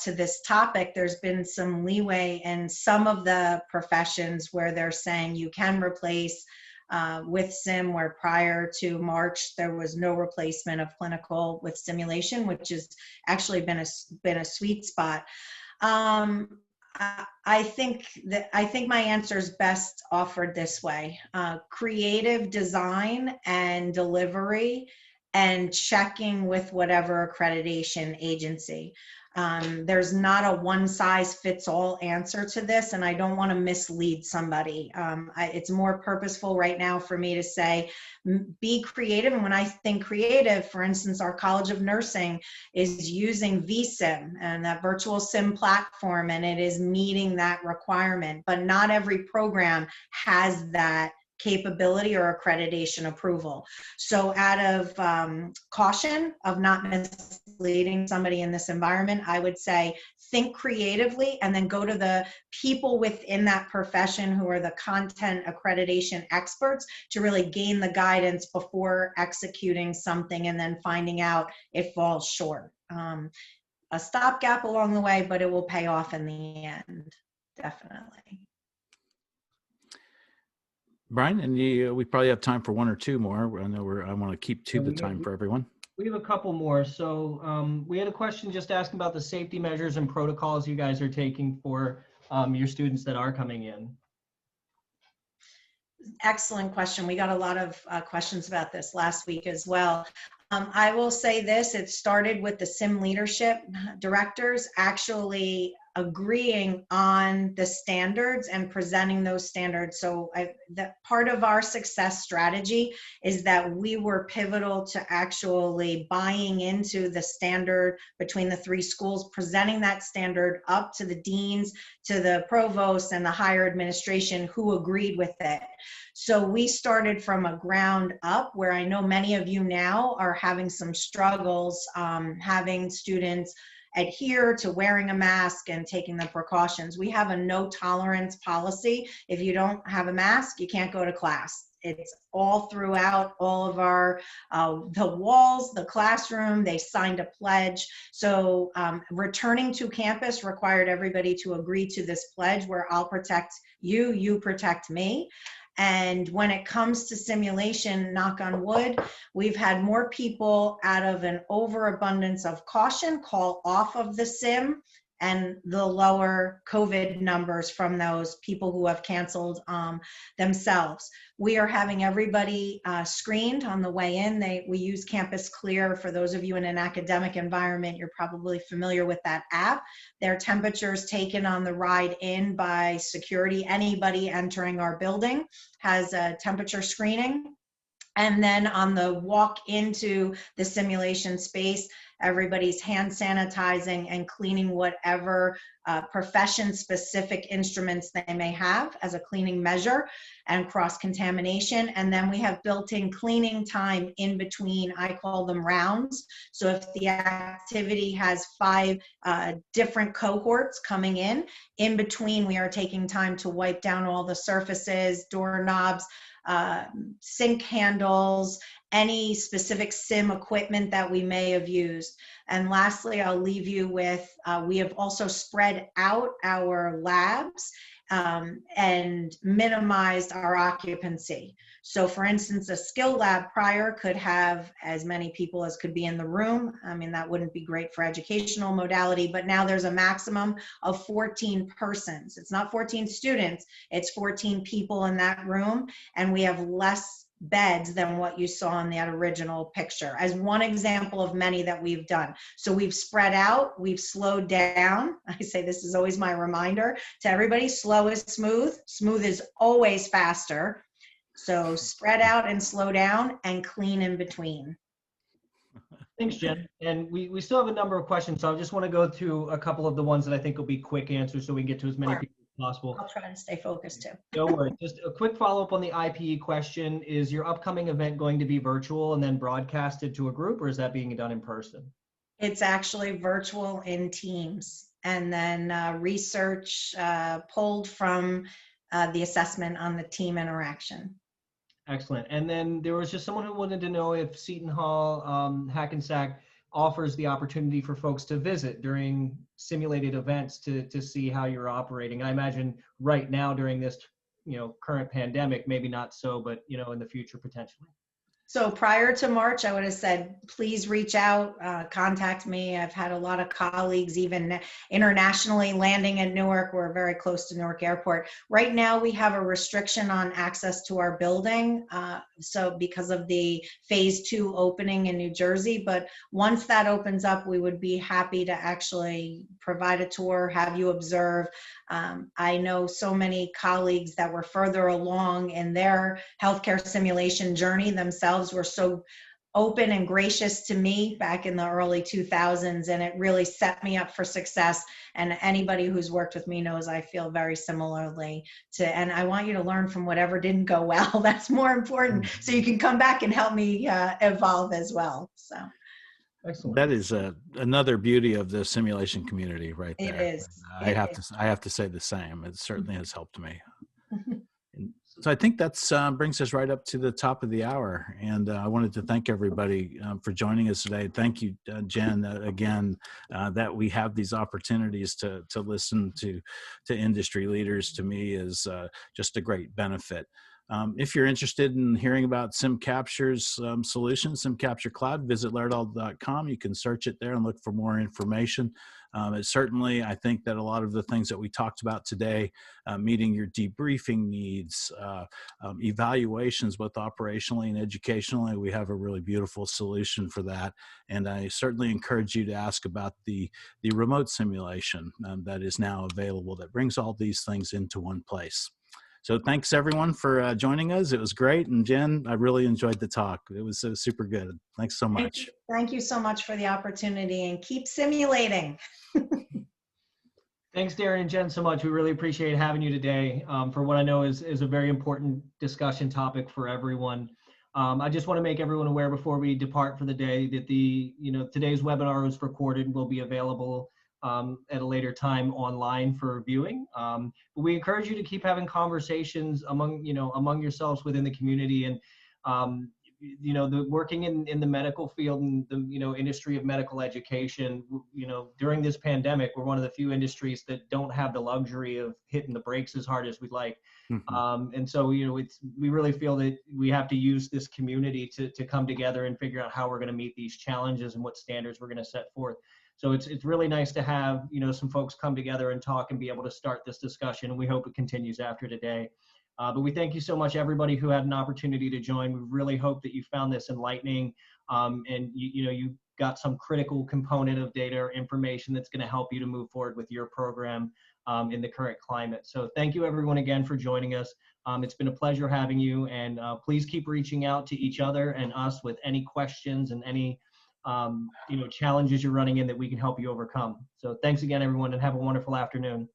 to this topic. There's been some leeway in some of the professions where they're saying you can replace with sim, where prior to March there was no replacement of clinical with simulation, which has actually been a sweet spot. I think my answer is best offered this way: creative design and delivery, and checking with whatever accreditation agency. There's not a one-size-fits-all answer to this, and I don't want to mislead somebody. It's more purposeful right now for me to say, be creative. And when I think creative, for instance, our College of Nursing is using vSim and that virtual sim platform, and it is meeting that requirement. But not every program has that capability or accreditation approval. So out of caution of not misleading somebody in this environment, I would say think creatively and then go to the people within that profession who are the content accreditation experts to really gain the guidance before executing something and then finding out it falls short. A stopgap along the way, but it will pay off in the end, definitely. Brian, and we probably have time for one or two more. I know I want to keep to the time for everyone. We have a couple more. So we had a question just asking about the safety measures and protocols you guys are taking for your students that are coming in. Excellent question. We got a lot of questions about this last week as well. I will say this: it started with the sim leadership directors actually agreeing on the standards and presenting those standards. So that part of our success strategy is that we were pivotal to actually buying into the standard between the three schools, presenting that standard up to the deans, to the provost and the higher administration who agreed with it. So we started from a ground up, where I know many of you now are having some struggles having students adhere to wearing a mask and taking the precautions. We have a no tolerance policy. If you don't have a mask, you can't go to class. It's all throughout all of our, the walls, the classroom. They signed a pledge. So returning to campus required everybody to agree to this pledge, where I'll protect you, you protect me. And when it comes to simulation, knock on wood, we've had more people out of an overabundance of caution call off of the sim, and the lower COVID numbers from those people who have canceled themselves. We are having everybody screened on the way in. We use Campus Clear. For those of you in an academic environment, you're probably familiar with that app. Their temperatures taken on the ride in by security. Anybody entering our building has a temperature screening. And then on the walk into the simulation space, everybody's hand sanitizing and cleaning whatever profession-specific instruments they may have as a cleaning measure and cross-contamination. And then we have built-in cleaning time in between. I call them rounds. So if the activity has 5 different cohorts coming in between, we are taking time to wipe down all the surfaces, doorknobs, sink handles, any specific sim equipment that we may have used. And lastly, I'll leave you with, we have also spread out our labs and minimized our occupancy. So for instance, a skill lab prior could have as many people as could be in the room. I mean, that wouldn't be great for educational modality, but now there's a maximum of 14 persons. It's not 14 students, it's 14 people in that room, and we have less beds than what you saw in that original picture, as one example of many that we've done. So we've spread out, we've slowed down. I say this is always my reminder to everybody: slow is smooth, smooth is always faster. So spread out and slow down, and clean in between. Thanks, Jen. And we still have a number of questions, so I just want to go through a couple of the ones that I think will be quick answers so we can get to as many people as possible. I'll try to stay focused too. No worries. Just a quick follow-up on the IPE question. Is your upcoming event going to be virtual and then broadcasted to a group, or is that being done in person? It's actually virtual in Teams, and then research pulled from the assessment on the team interaction. Excellent. And then there was just someone who wanted to know if Seton Hall Hackensack offers the opportunity for folks to visit during simulated events to see how you're operating. I imagine right now during this, current pandemic, maybe not so, but in the future potentially. So prior to March, I would have said, please reach out, contact me. I've had a lot of colleagues, even internationally, landing at Newark. We're very close to Newark Airport. Right now, we have a restriction on access to our building. So because of the phase 2 opening in New Jersey, but once that opens up, we would be happy to actually provide a tour, have you observe. I know so many colleagues that were further along in their healthcare simulation journey themselves were so open and gracious to me back in the early 2000s, and it really set me up for success. And anybody who's worked with me knows I feel very similarly and I want you to learn from whatever didn't go well. That's more important, so you can come back and help me evolve as well. So excellent. That is another beauty of the simulation community right there. It is. I have to say the same. It certainly has helped me. So I think that's brings us right up to the top of the hour. And I wanted to thank everybody for joining us today. Thank you, Jen, again, that we have these opportunities to listen to industry leaders, to me is just a great benefit. If you're interested in hearing about SimCapture's solutions, SimCapture Cloud, visit Laerdal.com. You can search it there and look for more information. Certainly, I think that a lot of the things that we talked about today, meeting your debriefing needs, evaluations, both operationally and educationally, we have a really beautiful solution for that. And I certainly encourage you to ask about the remote simulation that is now available that brings all these things into one place. So thanks everyone for joining us. It was great. And Jen, I really enjoyed the talk. It was super good. Thanks so much. Thank you so much for the opportunity, and keep simulating. Thanks, Darren and Jen, so much. We really appreciate having you today for what I know is a very important discussion topic for everyone. I just want to make everyone aware before we depart for the day that today's webinar was recorded and will be available at a later time online for viewing. But we encourage you to keep having conversations among yourselves within the community, and working in the medical field and the industry of medical education. During this pandemic, we're one of the few industries that don't have the luxury of hitting the brakes as hard as we'd like. Mm-hmm. And so we really feel that we have to use this community to come together and figure out how we're going to meet these challenges and what standards we're going to set forth. So it's really nice to have some folks come together and talk and be able to start this discussion, and we hope it continues after today. But we thank you so much, everybody who had an opportunity to join. We really hope that you found this enlightening, and you got some critical component of data or information that's going to help you to move forward with your program in the current climate. So thank you everyone again for joining us. It's been a pleasure having you, and please keep reaching out to each other and us with any questions and any challenges you're running in that we can help you overcome. So thanks again, everyone, and have a wonderful afternoon.